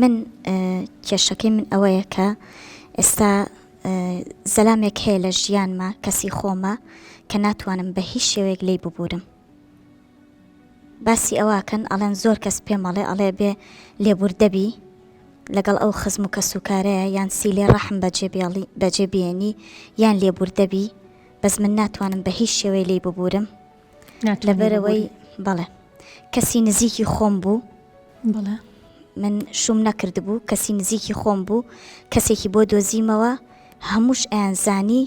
من کێشەکەی من ئەوەیە کە ئێستا زەلامێک هەیە لە ژیانمە کەسی خۆمە کە ناتوانم بە هیچ شێوەیەک لێی ببورم. باسی ئەوەکەن ئەڵێن زۆر کەس پێمەڵێ ئەڵێ بێ لێبوردەبی لەگەڵ ئەو خزم و کەسوکارەیە یان سیلێ ڕەحم بەجێبێنی یان لێبوردەبی، بەس من ناتوانم بە هیچ شێوەی لێی ببورم لەبەرەوەی بەڵێ کەسی نزیکی خۆم بوو. بەڵێ من شوم نەکرد بوو، کەسی نزیکی خۆم بوو، کەسێکی بۆ دۆزیمەوە، هەمووش ئەیانزانی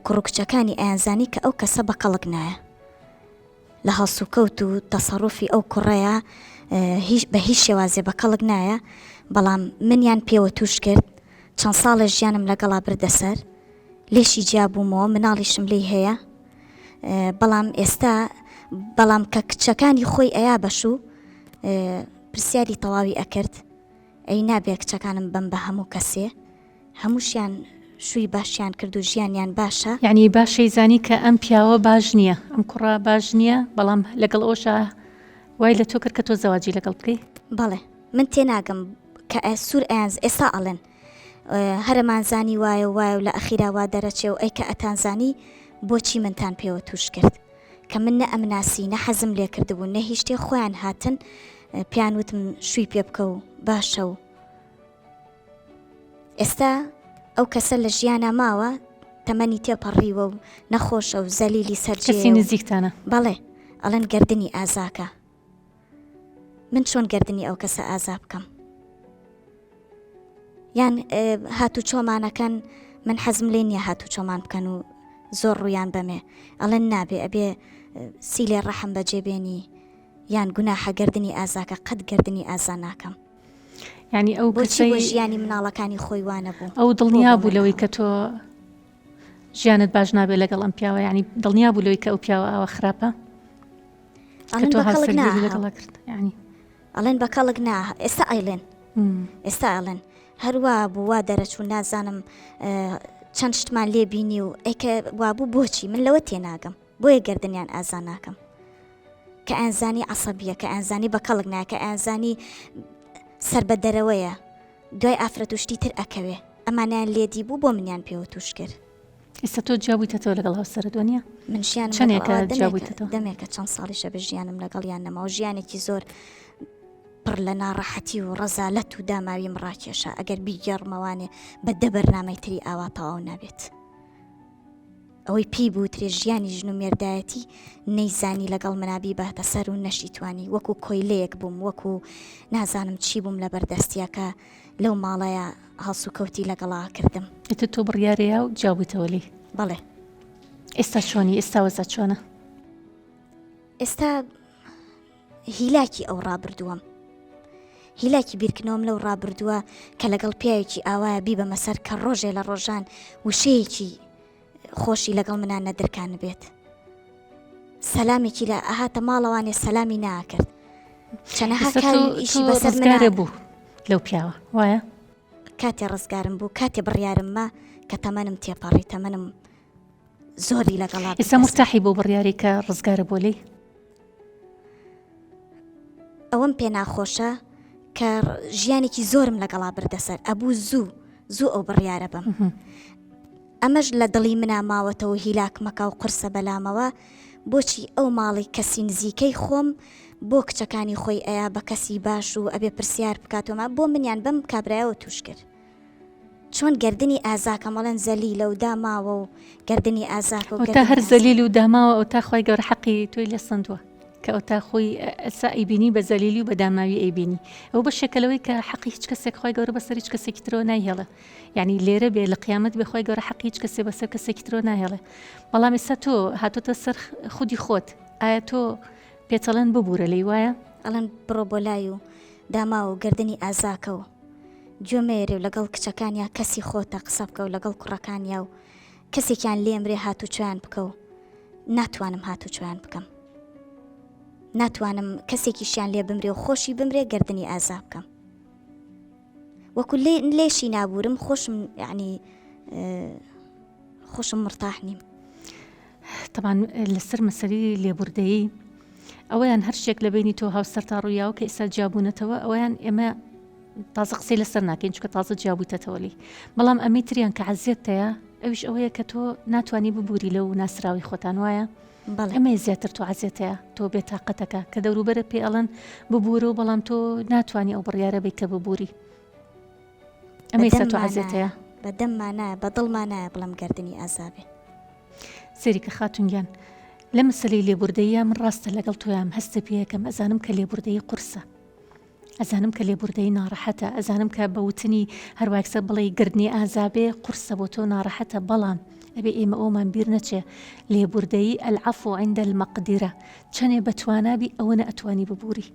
کوڕکچەکانی ئەیانزانی کە ئەو کەسە بە کەڵک نایە لە هەڵسوکەوت و تەسەڕوفی ئەو کوڕەیە بە هیچ شێوازێ بە کەڵک نایە. بەڵام منیان پێوە توش کرد، چەند ساڵە ژیانم لەگەڵا بردەسەر، لێشی جیابوومەوە، مناڵیشم لێی هەیە. بەڵام کە کچەکانی خۆی ئەیا بەشوو پرسیاری تەواوی ئەکرد، ئەی نابێ کچەکانم بم بە هەموو کەسێ، هەمووشیان شووی باشیان کرد و ژیانیان باشە. یعنی باشەی زانی کە ئەم پیاوە باش نییە، ئەم کوڕە باش نییە، بەڵام لەگەڵ ئەوشە وای لە تۆ کرد کە تۆ زەواجی لەگەڵ بکەی. بەڵێ من تێناگەم کە سوور ئەیانز ئێستا ئەڵێن هەرمانزانی وایە و لە ئەخیرا وا دەرەچێ و ئەی کە ئەتانزانی بۆچی منتان پێوە توش کرد کە من نە ئەمناسی نە حەزم لێ کردبوو نە هیچ شتێ خۆیان هاتن پیان وتم شووی پێ بکە و باشە. و ئێستا ئەو کەسە لە ژیانە ماوە تەمەنی تێپەڕیوە و نەخۆشە و زەلیلی سەرجێ. کەسی نزیکتانە؟ بەڵێ ئەڵێن گردنی ئازاکە. من چۆن گردنی ئەو کەسە ئازا بکەم؟ یان هاتو چۆمانەکەن من حەزم لێ نییە هاتو چۆمان بکەن و زۆر ڕویان بەمێ، ئەڵێن نابێ ئەبێ سیلێ ڕەحم بەجێبێنی یان گوناحە گردنی ئازاکە، قەت گردنی ئازا ناکەم. یعنی ئەو بۆچی ژیانی مناڵەکانی خۆی وانە بوو؟ ئەو دڵنیا بوو لەوەی کە تۆ ژیانت باش نابێت لەگەڵ ئەم پیاوە، یعنی دڵنیا بوو لەوەی کە ئەو پیاوە ئەوە خراپە کە تۆ هەڵسەنگێری لەگەڵا کرد. یعنی ئەڵێن بە کەڵک نا، ئێستا ئەیڵێن ئێستا ئەڵێن هەروە بوو وا دەرەچوو نازانم چەند شتمان لێ بینی و ئەیکە وابوو بۆچی من لەوە تێناگەم، بۆیە گردنیان ئازا ناکەم کە ئەنزانی عەسەبیە، کە ئەنزانی بە کەڵک ناکە، ئەنزانی سەر بە دەرەوەیە دوای ئافرەت و شتی تر ئەکەوێ، ئەمانیان لێدی بوو بۆ منیان پێوە توش کرد. ئێستا تۆ جیابوویتەوە لەگەڵ هاوسەرت وانە؟ من ژیانم چەندێکە جیابوویتەوە؟ دەمێکە چەند ساڵیشە بە ژیانم لەگەڵیان نەماوە، ژیانێکی زۆر پڕ لە ناڕەحەتی و ڕەزالەت و داماویم ڕاکێشە. ئەگەر بیگەڕمەوانێ بە دە بەرنامەی تری ئاوا تەواو نابێت. ئەوەی پێی بووترێ ژیانی ژن و مێردایەتی نەیزانی لەگەڵ منابی باتە سەر و نەشیتوانی، وەکو کۆیلەیەک بووم، وەکو نازانم چی بووم لە بەردەستیەکە لەو ماڵەیە هەڵسو کەوتی لەگەڵا کردم. ئێتە تۆ بڕیارەیە و جیابوویتەوە لێ؟ بەڵێ. ئێستا چۆنی؟ ئێستا وەزە چۆنە؟ ئێستا هیلاکی ئەو ڕابردووەم، هیلاکی بیرکردنەوەم لەو ڕابردووە کە لەگەڵ پیاوێکی ئاوایە بی بەمە سەر کە ڕۆژێ لە ڕۆژان وشەیەکی خۆشی لەگەڵ منان نەدرکان بێت، سەلامێکی لە ئاهاتە ماڵەوانێ سەلامی ناکرد. چەنەها ئیشی بەسەر منە بوو لەو پیاوە وایە؟ کاتێ ڕزگارم بوو، کاتێ بڕیارممە کە تەمەنم تێپەڕی، تەمەنم زۆری لەگەڵا. ئێستا مرتاحی بۆ بڕیاری کە ڕزگارە بۆ لێی؟ ئەوەم پێ ناخۆشە کە ژیانێکی زۆرم لەگەڵا بردەسەر، ئەبوو زوو ئەو بڕیارە بم. ئەمەش لە دڵی منە ماوەتەوە هیلاک مەکە و قرسە بەلامەوە، بۆچی ئەو ماڵی کەسی نزیکەی خۆم بۆ کچەکانی خۆی ئەیە بە کەسی باش و ئەبێ پرسیار بکاتەوە، بۆ منیان بەم کابرایەوە توش کرد. چۆن گردنی ئازاکە مەڵەن زەلیلە و داماوە و گردنی ئازاکە و تا هەر زەلیل و داماوە ئەو تا خۆی گەور حەقی توی لێ سندووە کە ئەو تا خۆی ئەسا ئەیبینی بە زەلیلی و بە داماوی ئەیبینی. ئەو بە شێکەلەوەی کە حەقی هیچ کەسێک خۆی گەورە بەسەر هیچ کەسێکی ترەوە نایهێڵە، یعنی لێرە بێ لە قیامەت بێ خۆی گەورە حەقی هیچ کەسێ بەسەر کەسێکی ترەوە نایهێڵێ. بەڵام ئێستا تۆ هاتۆتە سەر خودی خۆت، ئایا تۆ پێچەڵەن ببوورە لێی وایە؟ ئەڵەن بڕۆ بۆ لای و داماوە و گردنی ئازاکەوە گوێمێرێ و لەگەڵ کچەکانیا کەسی خۆتە قسە بکە و لەگەڵ کوڕەکانیا و کەسێکیان لێمرێ هاتو چۆیان بکە و ناتوانم هاتو چۆیان بکەم، ناتوانم کەسێکیشیان لێ بمرێ و خۆشی بمرێ گردنی ئازا بکەم، وەکو لێشی نابورم خۆشم، یعنی خۆشم مرتاح نیم. طبعا لەسەر مەسەلەی لێبوردەیی ئەوەیان هەر شتێک لە بینی تۆ هاوسەر تا ڕوویاوە کە ئێستا جیابوونەتەوە، ئەوەیان ئێمە تازە قسەی لەسەر ناکەین چکە تازە جیابوویتەوە لێ بەڵام ئەمەی تریان کە عەزیەتەیە ئەویش ئەوەیە کە تۆ ناتوانانی ببووری لەو ناسراوی خۆتان وایە ئەمە زیاتر تۆ عەزیەتەیە تۆ بێتاقەتەکە کە دەوروبەرە پێ ئەڵەن ببوورە و بەڵام تۆ ناتوانانی ئەو بڕیارە بێت کە ببووری ئەمە تۆ عەزیەتەیە بەدەممانە بەدڵمانایە بڵام گردنی ئازابێ سێریکە خاتونگیان لە مەسەلەی لێبوردەیە من ڕاستە لەگەڵ تۆیان هەستە پێیەکەم ئەزانم کە لێبوردەی قورسە ئەزانم کە لێبوردەی ناڕەحەتە ئەزانم کە بەوتنی هەروەکسە بڵێ گردنی ئازابێ قورسە بۆ تۆ ناڕەحەتە بەڵام ئەبێ ئێمە ئەومان بیر نەچێ لێبوردەی العەفو عند المەقدرە چەنێ بەتوانابی ئەوە ئەتوانی ببووری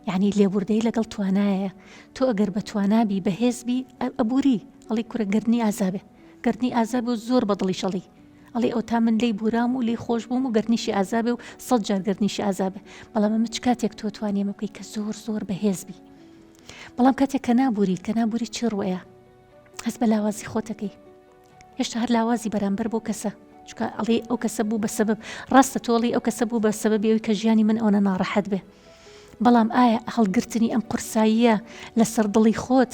یعنی لێبوردەی لەگەڵ توانایە تۆ ئەگەر بەتوانابی بەهێزبی ئەبووری ئەڵی کورە گردنی ئازابێ گردنی ئازابێ و زۆر بەدڵی شەڵی ئەڵێ ئەو تا من لی بورام و لی خۆش بووم و گەرنیشی ئازابێ و 100 جار گەرنیشی ئازابێ بەڵام ئەمە چ کاتێک تۆ توانێمە بکەی کە زۆر زۆر بەهێزبی بەڵام کاتێک کە نابووری چ ڕوەیە هەست بە لاوازی خۆتەکەی هێشتا هەر لاوازی بەرامبەر بۆ کەسە چکە ئەڵێ ئەو کەسە بوو بە سەبەب ڕاستە تۆڵی ئەو کەسە بوو بە سەبەبی ئەوی کە ژیانی من ئەوە ناڕەحەت بێ بەڵام ئایا هەڵگرتنی ئەم قورساییە لەسەر دڵی خۆت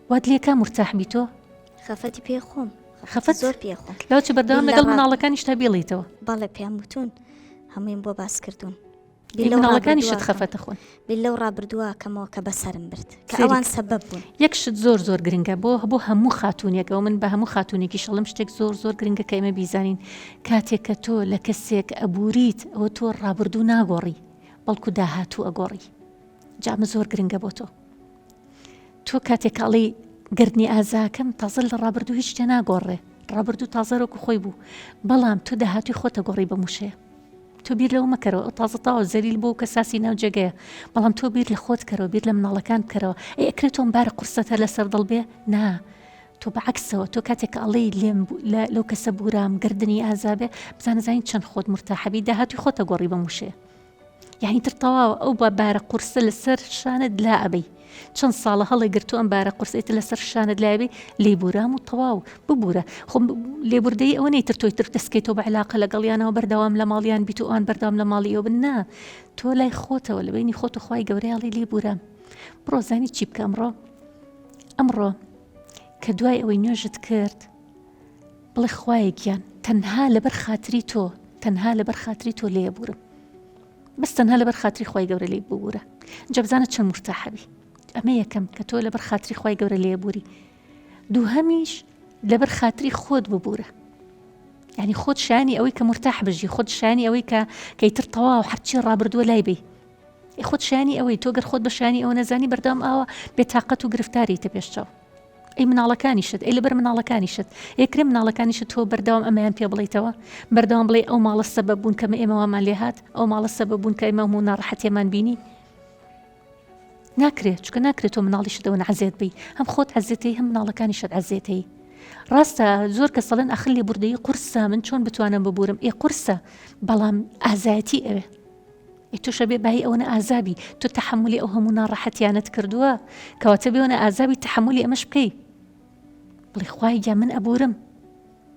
وات لێکا مرتاحبی تۆ خەفەتی پێ خۆم خەفەت زۆر پێخۆم لەو چ بەردەوام لەگەڵ مناڵەکانی شتا بێڵیتەوە باڵێ پێم وتون هەمووین بۆ باس کردوون مناڵەکانی شت خەفەتە خۆن بێ لەو ڕابردووە کەمەوە کە بەسرم برد کە ئەوان سەبەب بوون یەکشت زۆر گرنگە بۆ هەموو خاتونێکەوە من بە هەموو خاتونێکی شەڵم شتێک زۆر گرنگە کە ئێمە بیزانین کاتێک کە تۆ لە کەسێک ئەبووریت ئەوە تۆ ڕابردوو ناگۆڕی بەڵکو داهاتوو ئەگۆڕی جامە زۆر گرنگە بۆ تۆ کاتێک ئەڵی گردنی ئازاکەم تازە لە ڕابردوو هیچ شتێ ناگۆڕێ ڕابردوو تازەرۆکو خۆی بوو بەڵام تۆ داهاتوی خۆتە گۆڕی بە موشەیە تۆ بیر لەو مەکەرەوە ئەو تازە تاوە زەلیل بۆ کە ساسی ناو جێگەیە بەڵام تۆ بیر لە خۆت کەرەوە بیر لە مناڵەکان بکەرەوە ئەکرێتۆم بارە قورسەتە لەسەر دڵ بێ نا تۆ بەعکسەوە تۆ کاتێک ئەڵی لێم لەو کەسە بورام گردنی ئازابێ بزانەزانین چەند خۆت مرتاحەبی داهاتوی خۆتە گۆڕی بە موشەیە یعنی تر تەواوە ئەو بە بارە قورسە لەسەر شانت لا ئەبەی چەند ساڵە هەڵی گرتو ئەم بارە قورسیتە لەسەر شانت لابێ لێبورام و تەواو ببوورە خۆ لێبوردەی ئەوە نەیتر تۆی تر دەستکەیتەوە بە علاقە لەگەڵیانەوە بەردەوام لە ماڵیان بیت و ئەوان بەردەوام لە ماڵی ئەوە بن نا تۆ لای خۆتەوە لە بینی خۆت و خوای گەورەیاڵی لێبورام بڕۆ زانی چی بکە ئەمڕۆ کە دوای ئەوەی نوێژت کرد بڵێ خوایەکیان تەنها لەبەر خاتری تۆ لێبورم بەس تەنها لەبەر خاتری خوای گەورە لێ ببوورە جا بزانە چەند مرتاحەبی ئەمە یەکەم کە تۆ لەبەر خاتری خوای گەورە لێبووری دووهەمیش لەبەر خاتری خۆت ببوورە یعنی خۆت شانی ئەوەی کە مرتاح بژی خۆت شانی ئەوەی کە کەیتر تەواو هەرچی ڕابردووە لای بێ خۆت شانی ئەوەی تۆ گەر خۆت بە شانی ئەوە نەزانی بەردەوام ئاوە بێتاقەت و گرفتاریتە پێشچاو ئەی مناڵەکانیشت ئەی لەبەر مناڵەکانیشت ئەکرێ مناڵەکانیشت تۆ بەردەوام ئەمەیان پێ بڵیتەوە بەردەوام بڵێ ئەو ماڵە سەبەب بوون کە ئێمە وامان لێ هات ئەو ماڵە سەبەب بوون کە ئێمە هەموو ناڕەحەتیمان بینی ناکرێت چکە ناکرێت تۆ مناڵیشتەوە عەزیێت بی هەم خۆت عەزیێتی هەم مناڵەکانیشت عەزیێتی ڕاستە زۆر کە سەڵێن ئەخ لێبوردەیی قورسە من چۆن بتوانم ببورم قورسە بەڵام ئازایەتی ئەوێ تۆ شەبێ بای ئەوەنە ئازابی تۆ تەحملی ئەو هەموو ناڕەحەتیانت کردووە کەواتە بێونە ئازابی تەحملی ئەمەش بکەی بڵێ خوای گیا من ئەبورم